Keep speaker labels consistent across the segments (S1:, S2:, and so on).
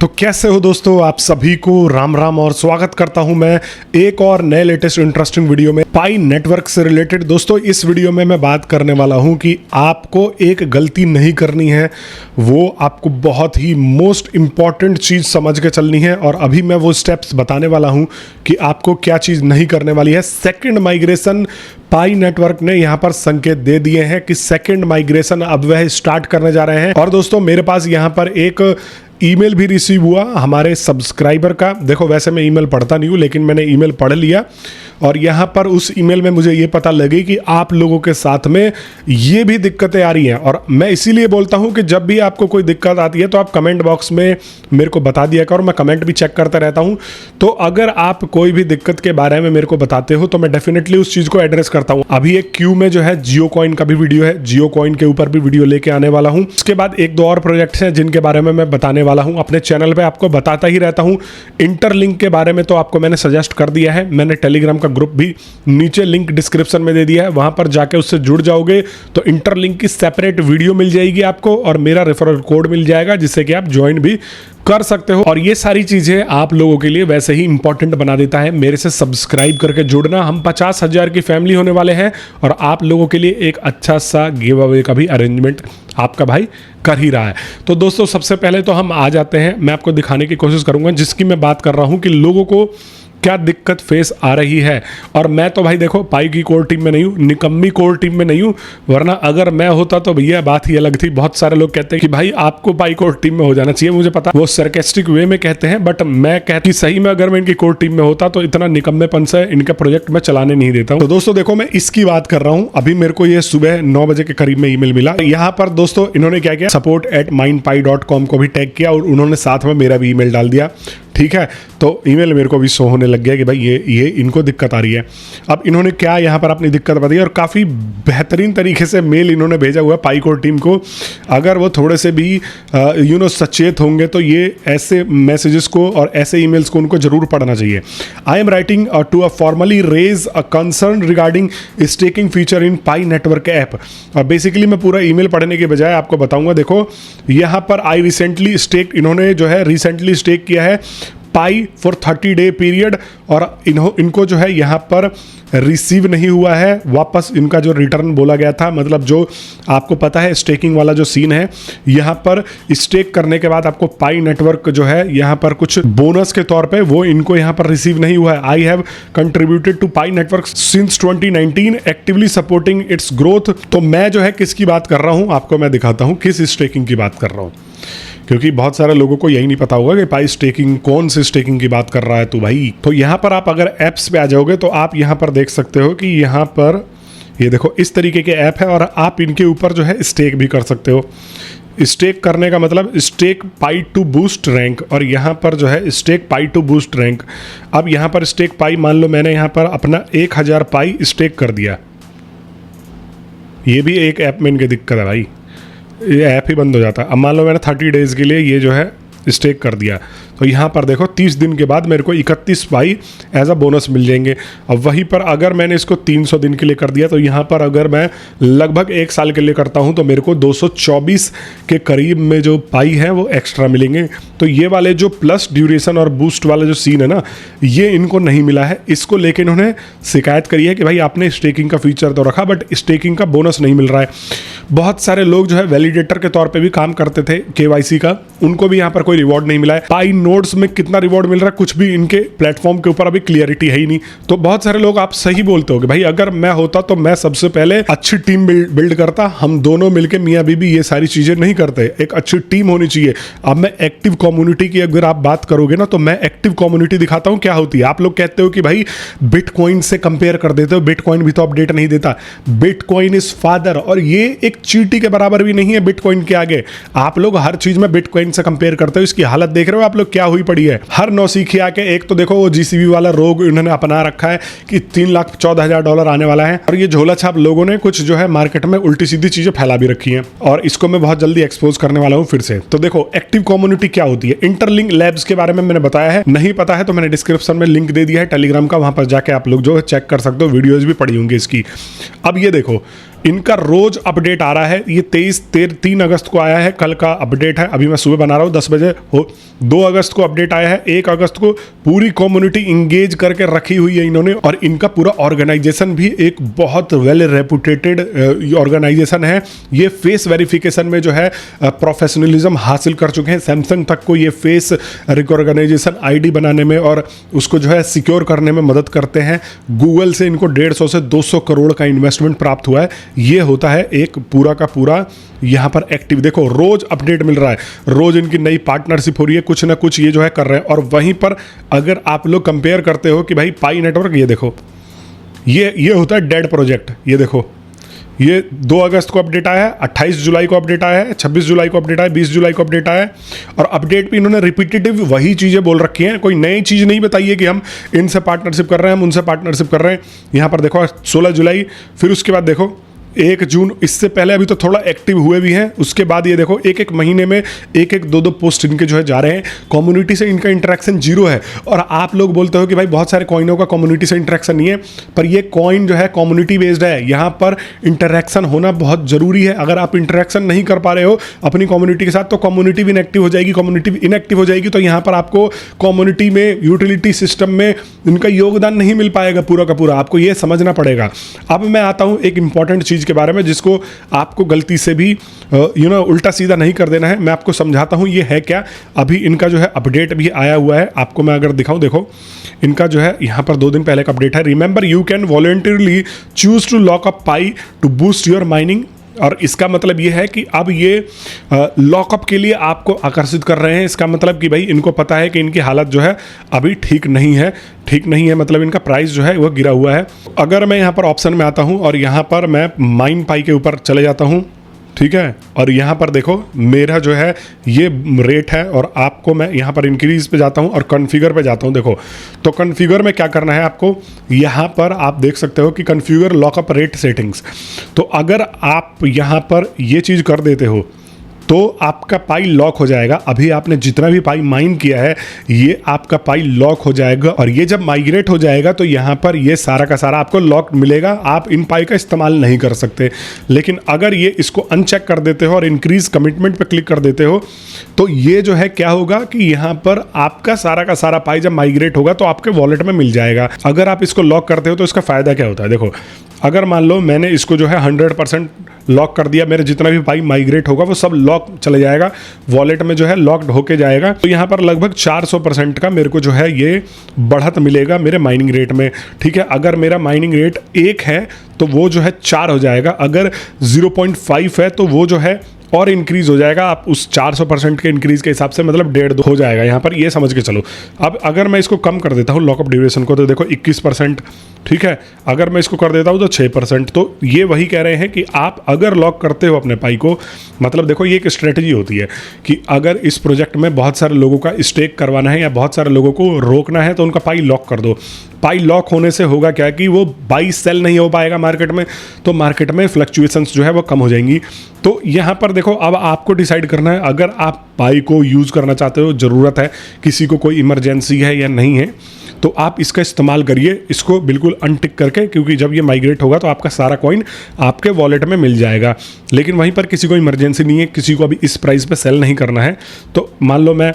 S1: तो कैसे हो दोस्तों, आप सभी को राम राम और स्वागत करता हूं मैं एक और नए लेटेस्ट इंटरेस्टिंग वीडियो में पाई नेटवर्क से रिलेटेड। दोस्तों इस वीडियो में मैं बात करने वाला हूं कि आपको एक गलती नहीं करनी है, वो आपको बहुत ही मोस्ट इंपॉर्टेंट चीज़ समझ के चलनी है। और अभी मैं वो स्टेप्स बताने वाला हूं कि आपको क्या चीज़ नहीं करने वाली है। सेकेंड माइग्रेशन पाई नेटवर्क ने यहाँ पर संकेत दे दिए हैं कि सेकेंड माइग्रेशन अब वह स्टार्ट करने जा रहे हैं। और दोस्तों मेरे पास यहाँ पर एक ईमेल भी रिसीव हुआ हमारे सब्सक्राइबर का। देखो वैसे मैं ईमेल पढ़ता नहीं हूँ, लेकिन मैंने ईमेल पढ़ लिया और यहाँ पर उस ईमेल में मुझे ये पता लगी कि आप लोगों के साथ में ये भी दिक्कतें आ रही हैं। और मैं इसीलिए बोलता हूँ कि जब भी आपको कोई दिक्कत आती है तो आप कमेंट बॉक्स में मेरे को बता दिया करो, मैं कमेंट भी चेक करता रहता हूँ। तो अगर आप कोई भी दिक्कत के बारे में मेरे को बताते हो तो मैं डेफिनेटली उस चीज़ को एड्रेस करता हूँ। अभी एक क्यू में जो है जियो कॉइन का भी वीडियो है, जियो कॉइन के ऊपर भी वीडियो लेके आने वाला हूँ। उसके बाद एक दो और प्रोजेक्ट्स हैं जिनके बारे में मैं बताने वाला हूँ। अपने चैनल पे आपको बताता ही रहता हूँ। इंटरलिंक के बारे में तो आपको मैंने सजेस्ट कर दिया है, मैंने टेलीग्राम का ग्रुप भी नीचे लिंक डिस्क्रिप्शन में दे दिया है, वहां पर जाके उससे जुड़ जाओगे तो इंटरलिंक की सेपरेट वीडियो मिल जाएगी आपको और मेरा रेफरल कोड मिल जाएगा जिससे कि आप ज्वाइन भी कर सकते हो। और ये सारी चीजें आप लोगों के लिए वैसे ही इंपॉर्टेंट बना देता है मेरे से सब्सक्राइब करके जुड़ना। हम 50,000 की फैमिली होने वाले हैं और आप लोगों के लिए एक अच्छा सा गिव अवे का भी अरेंजमेंट आपका भाई कर ही रहा है। तो दोस्तों सबसे पहले तो हम आ जाते हैं, मैं आपको दिखाने की कोशिश करूंगा जिसकी मैं बात कर रहा हूं कि लोगों को क्या दिक्कत फेस आ रही है। और मैं तो भाई देखो पाई की कोर टीम में नहीं हूँ, निकम्मी कोर टीम में नहीं हूँ, वरना अगर मैं होता तो भैया बात ही अलग थी। बहुत सारे लोग कहते हैं कि भाई आपको पाई कोर टीम में हो जाना चाहिए, मुझे पता वो सरकेस्टिक वे में कहते हैं, बट मैं कहती कि सही में अगर मैं इनकी कोर टीम में होता तो इतना निकम्मेपन से इनका प्रोजेक्ट मैं चलाने नहीं देता हूँ। तो दोस्तों देखो मैं इसकी बात कर रहा हूँ। अभी मेरे को ये सुबह 9 बजे के करीब में ईमेल मिला। यहाँ पर दोस्तों इन्होंने क्या किया, support@mindpie.com को भी टैग किया और उन्होंने साथ में मेरा भी ईमेल डाल दिया। ठीक है, तो ईमेल मेरे को भी शो होने लग गया कि भाई ये इनको दिक्कत आ रही है। अब इन्होंने क्या यहाँ पर अपनी दिक्कत बताई और काफ़ी बेहतरीन तरीके से मेल इन्होंने भेजा हुआ है पाई कोर टीम को। अगर वो थोड़े से भी सचेत होंगे तो ये ऐसे मैसेजेस को और ऐसे ईमेल्स को उनको जरूर पढ़ना चाहिए। I am writing to formally raise a concern regarding staking feature in Pi network app. और बेसिकली मैं पूरा ईमेल पढ़ने के बजाय आपको बताऊंगा। देखो यहाँ पर आई रिसेंटली स्टेक, इन्होंने जो है रिसेंटली स्टेक किया है पाई फॉर 30 डे पीरियड और इनको जो है यहाँ पर रिसीव नहीं हुआ है वापस। इनका जो रिटर्न बोला गया था, मतलब जो आपको पता है स्टेकिंग वाला जो सीन है, यहाँ पर स्टेक करने के बाद आपको पाई नेटवर्क जो है यहाँ पर कुछ बोनस के तौर पे वो इनको यहाँ पर रिसीव नहीं हुआ है। I have contributed to Pi network since 2019 actively supporting its growth. तो मैं जो है किसकी बात कर रहा हूँ आपको मैं दिखाता हूँ, किस स्टेकिंग की बात कर रहा हूँ, क्योंकि बहुत सारे लोगों को यही नहीं पता होगा कि पाई स्टेकिंग कौन सी स्टेकिंग की बात कर रहा है तो भाई। तो यहाँ पर आप अगर ऐप्स पे आ जाओगे तो आप यहाँ पर देख सकते हो कि यहाँ पर ये देखो इस तरीके के ऐप है और आप इनके ऊपर जो है स्टेक भी कर सकते हो। स्टेक करने का मतलब stake Pi to boost rank, और यहाँ पर जो है stake Pi to boost rank. अब यहाँ पर स्टेक पाई, मान लो मैंने यहाँ पर अपना 1000 पाई स्टेक कर दिया, ये भी एक ऐप में इनकी दिक्कत है भाई, ये ऐप ही बंद हो जाता है। अब मान लो मैंने 30 डेज़ के लिए ये जो है स्टेक कर दिया तो यहाँ पर देखो 30 दिन के बाद मेरे को 31 पाई एज अ बोनस मिल जाएंगे। अब वहीं पर अगर मैंने इसको 300 दिन के लिए कर दिया तो यहाँ पर अगर मैं लगभग 1 साल के लिए करता हूँ तो मेरे को 224 के करीब में जो पाई है वो एक्स्ट्रा मिलेंगे। तो ये वाले जो प्लस ड्यूरेशन और बूस्ट वाला जो सीन है ना, ये इनको नहीं मिला है। इसको लेके इन्होंने शिकायत करी है कि भाई आपने स्टेकिंग का फीचर तो रखा बट स्टेकिंग का बोनस नहीं मिल रहा है। बहुत सारे लोग जो है वैलिडेटर के तौर पे भी काम करते थे KYC का, उनको भी यहाँ पर कोई रिवॉर्ड नहीं मिला है। पाई नोड्स में कितना रिवॉर्ड मिल रहा है कुछ भी इनके प्लेटफॉर्म के ऊपर अभी क्लियरिटी है ही नहीं। तो बहुत सारे लोग आप सही बोलते हो कि भाई अगर मैं होता तो मैं सबसे पहले अच्छी टीम बिल्ड करता, हम दोनों मिलकर मियाँ बीबी ये सारी चीजें नहीं करते, एक अच्छी टीम होनी चाहिए। अब मैं एक्टिव कम्युनिटी की अगर आप बात करोगे ना तो मैं एक्टिव कम्युनिटी दिखाता हूँ क्या होती है। आप लोग कहते हो कि भाई बिटकॉइन से कंपेयर कर देते हो, बिटकॉइन भी तो अपडेट नहीं देता। बिटकॉइन इज फादर, और ये एक चींटी के बराबर भी नहीं है बिटकॉइन के आगे। आप लोग हर चीज में बिटकॉइन से कंपेयर करते हो, इसकी हालत देख रहे हो आप लोग क्या हुई पड़ी है। हर नौसिखिया के एक तो देखो वो GCB वाला रोग इन्होंने अपना रखा है कि $3,14,000 आने वाला है, और ये झोला छाप लोगों ने कुछ जो है मार्केट में उल्टी सीधी चीजें फैला भी रखी हैं और इसको मैं बहुत जल्दी एक्सपोज करने वाला हूं फिर से। तो देखो एक्टिव कम्युनिटी क्या होती है। इंटरलिंक लैब्स के बारे में मैंने बताया है, नहीं पता है तो मैंने डिस्क्रिप्शन में लिंक दे दिया है टेलीग्राम का, वहां पर जाके आप लोग जो है चेक कर सकते हो, वीडियोज भी पड़ी होंगी इसकी। अब ये देखो इनका रोज अपडेट आ रहा है। ये 3 अगस्त को आया है, कल का अपडेट है, अभी मैं सुबह बना रहा हूँ 10 बजे हो। 2 अगस्त को अपडेट आया है, 1 अगस्त को पूरी कम्युनिटी इंगेज करके रखी हुई है इन्होंने। और इनका पूरा ऑर्गेनाइजेशन भी एक बहुत वेल रेपुटेटेड ऑर्गेनाइजेशन है। ये फेस वेरिफिकेशन में जो है प्रोफेशनलिज्म हासिल कर चुके हैं। सैमसंग तक को ये फेस रिकॉग्नाइजेशन आईडी बनाने में और उसको जो है सिक्योर करने में मदद करते हैं। गूगल से इनको 150 से 200 करोड़ का इन्वेस्टमेंट प्राप्त हुआ है। ये होता है एक पूरा का पूरा यहाँ पर एक्टिव। देखो रोज अपडेट मिल रहा है, रोज इनकी नई पार्टनरशिप हो रही है, कुछ ना कुछ ये जो है कर रहे हैं। और वहीं पर अगर आप लोग कंपेयर करते हो कि भाई पाई नेटवर्क, ये देखो ये होता है डेड प्रोजेक्ट। ये देखो ये 2 अगस्त को अपडेट आया है, 28 जुलाई को अपडेट आया है, 26 जुलाई को अपडेट आया है, 20 जुलाई को अपडेट आया है। और अपडेट भी इन्होंने रिपीटेटिव वही चीज़ें बोल रखी हैं, कोई नई चीज़ नहीं बताई है कि हम इनसे पार्टनरशिप कर रहे हैं, हम उनसे पार्टनरशिप कर रहे हैं। यहाँ पर देखो 16 जुलाई, फिर उसके बाद देखो 1 जून, इससे पहले अभी तो थोड़ा एक्टिव हुए भी हैं। उसके बाद ये देखो एक महीने में 2 पोस्ट इनके जो है जा रहे हैं। कम्युनिटी से इनका इंटरेक्शन 0 है। और आप लोग बोलते हो कि भाई बहुत सारे कॉइनों का कम्युनिटी से इंटरेक्शन नहीं है, पर ये कॉइन जो है कम्युनिटी बेस्ड है। यहाँ पर इंटरेक्शन होना बहुत ज़रूरी है। अगर आप इंटरेक्शन नहीं कर पा रहे हो अपनी कम्युनिटी के साथ, तो कम्युनिटी भी इनएक्टिव हो जाएगी। कम्युनिटी इनएक्टिव हो जाएगी तो यहाँ पर आपको कम्युनिटी में, यूटिलिटी सिस्टम में इनका योगदान नहीं मिल पाएगा पूरा का पूरा। आपको ये समझना पड़ेगा। अब मैं आता हूँ एक इंपॉर्टेंट चीज़ के बारे में जिसको आपको गलती से भी उल्टा सीधा नहीं कर देना है। मैं आपको समझाता हूं ये है क्या। अभी इनका जो है अपडेट भी आया हुआ है, आपको मैं अगर दिखाऊं, देखो इनका जो है यहां पर 2 दिन पहले का अपडेट है। Remember you can voluntarily choose to lock up Pi to boost your mining. और इसका मतलब ये है कि अब ये लॉकअप के लिए आपको आकर्षित कर रहे हैं। इसका मतलब कि भाई इनको पता है कि इनकी हालत जो है अभी ठीक नहीं है, मतलब इनका प्राइस जो है वो गिरा हुआ है। अगर मैं यहाँ पर ऑप्शन में आता हूँ और यहाँ पर मैं माइन पाई के ऊपर चले जाता हूँ, ठीक है, और यहाँ पर देखो मेरा जो है ये रेट है, और आपको मैं यहाँ पर इंक्रीज पे जाता हूँ और कॉन्फ़िगर पे जाता हूँ। देखो तो कॉन्फ़िगर में क्या करना है आपको, यहाँ पर आप देख सकते हो कि कॉन्फ़िगर लॉकअप रेट सेटिंग्स। तो अगर आप यहाँ पर ये चीज़ कर देते हो तो आपका पाई लॉक हो जाएगा। अभी आपने जितना भी पाई माइन किया है ये आपका पाई लॉक हो जाएगा। और ये जब माइग्रेट हो जाएगा तो यहाँ पर ये सारा का सारा आपको लॉक मिलेगा। आप इन पाई का इस्तेमाल नहीं कर सकते। लेकिन अगर ये इसको अनचेक कर देते हो और इंक्रीज कमिटमेंट पे क्लिक कर देते हो तो ये जो है क्या होगा कि यहाँ पर आपका सारा का सारा पाई जब माइग्रेट होगा तो आपके वॉलेट में मिल जाएगा। अगर आप इसको लॉक करते हो तो इसका फ़ायदा क्या होता है, देखो अगर मान लो मैंने इसको जो है 100% लॉक कर दिया, मेरे जितना भी पाई माइग्रेट होगा वो सब लॉक चले जाएगा, वॉलेट में जो है लॉक्ड होके जाएगा। तो यहाँ पर लगभग 400% का मेरे को जो है ये बढ़त मिलेगा मेरे माइनिंग रेट में। ठीक है, अगर मेरा माइनिंग रेट 1 है तो वो जो है 4 हो जाएगा, अगर 0.5 है तो वो जो है और इंक्रीज हो जाएगा। आप उस 400% के इंक्रीज के हिसाब से मतलब 1.5 हो जाएगा यहाँ पर, ये समझ के चलो। अब अगर मैं इसको कम कर देता हूँ लॉकअप ड्यूरेशन को तो देखो 21%, ठीक है, अगर मैं इसको कर देता हूँ तो 6%। तो ये वही कह रहे हैं कि आप अगर लॉक करते हो अपने पाई को, मतलब देखो ये एक स्ट्रेटजी होती है कि अगर इस प्रोजेक्ट में बहुत सारे लोगों का स्टेक करवाना है या बहुत सारे लोगों को रोकना है तो उनका पाई लॉक कर दो। पाई लॉक होने से होगा क्या कि वो बाई सेल नहीं हो पाएगा मार्केट में, तो मार्केट में फ्लक्चुएशंस जो है वो कम हो जाएंगी। तो यहाँ पर देखो अब आपको डिसाइड करना है, अगर आप पाई को यूज़ करना चाहते हो, ज़रूरत है, किसी को कोई इमरजेंसी है या नहीं है, तो आप इसका इस्तेमाल करिए, इसको बिल्कुल अनटिक करके, क्योंकि जब ये माइग्रेट होगा तो आपका सारा कॉइन आपके वॉलेट में मिल जाएगा। लेकिन वहीं पर किसी को इमरजेंसी नहीं है, किसी को अभी इस प्राइस पे सेल नहीं करना है, तो मान लो मैं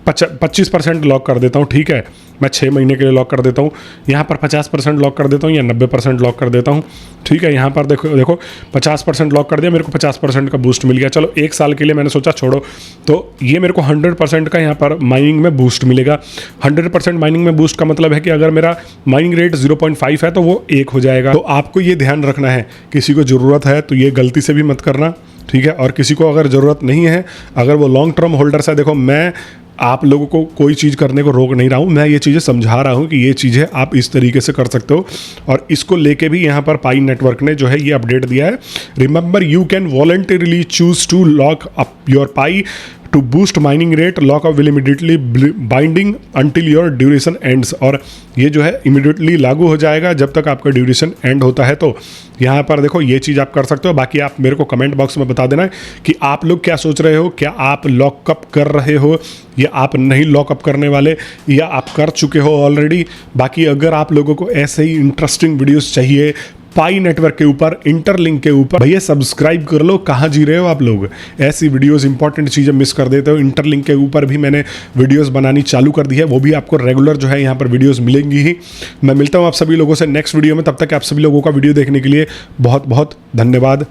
S1: 25% लॉक कर देता हूँ, ठीक है, मैं 6 महीने के लिए लॉक कर देता हूँ। यहाँ पर 50% लॉक कर देता हूँ या 90% लॉक कर देता हूँ, ठीक है। यहाँ पर देखो 50% लॉक कर दिया, मेरे को 50% का बूस्ट मिल गया। चलो 1 साल के लिए मैंने सोचा छोड़ो, तो ये मेरे को 100% का यहाँ पर माइनिंग में बूस्ट मिलेगा। 100% माइनिंग में बूस्ट का मतलब है कि अगर मेरा माइनिंग रेट 0.5 है तो वो 1 हो जाएगा। तो आपको ये ध्यान रखना है, किसी को ज़रूरत है तो ये गलती से भी मत करना, ठीक है। और किसी को अगर ज़रूरत नहीं है, अगर वो लॉन्ग टर्म होल्डर्स है, देखो मैं आप लोगों को कोई चीज़ करने को रोक नहीं रहा हूँ, मैं ये चीज़ें समझा रहा हूँ कि ये चीज़ें आप इस तरीके से कर सकते हो। और इसको लेके भी यहाँ पर पाई नेटवर्क ने जो है ये अपडेट दिया है, remember you can voluntarily choose to lock up your Pi to boost mining rate, lockup will immediately binding until your duration ends. और ये जो है इमीडिएटली लागू हो जाएगा जब तक आपका ड्यूरेशन एंड होता है। तो यहाँ पर देखो ये चीज़ आप कर सकते हो। बाकी आप मेरे को कमेंट बॉक्स में बता देना कि आप लोग क्या सोच रहे हो, क्या आप लॉकअप कर रहे हो या आप नहीं लॉकअप करने वाले, या आप कर चुके हो ऑलरेडी। बाकी अगर आप लोगों को ऐसे ही इंटरेस्टिंग वीडियोस चाहिए पाई नेटवर्क के ऊपर, इंटरलिंक के ऊपर। भैया सब्सक्राइब कर लो, कहाँ जी रहे हो आप लोग, ऐसी वीडियोस इंपॉर्टेंट चीज़ें मिस कर देते हो। इंटरलिंक के ऊपर भी मैंने वीडियोस बनानी चालू कर दी है, वो भी आपको रेगुलर जो है यहाँ पर वीडियोस मिलेंगी ही। मैं मिलता हूँ आप सभी लोगों से नेक्स्ट वीडियो में, तब तक आप सभी लोगों का वीडियो देखने के लिए बहुत बहुत धन्यवाद।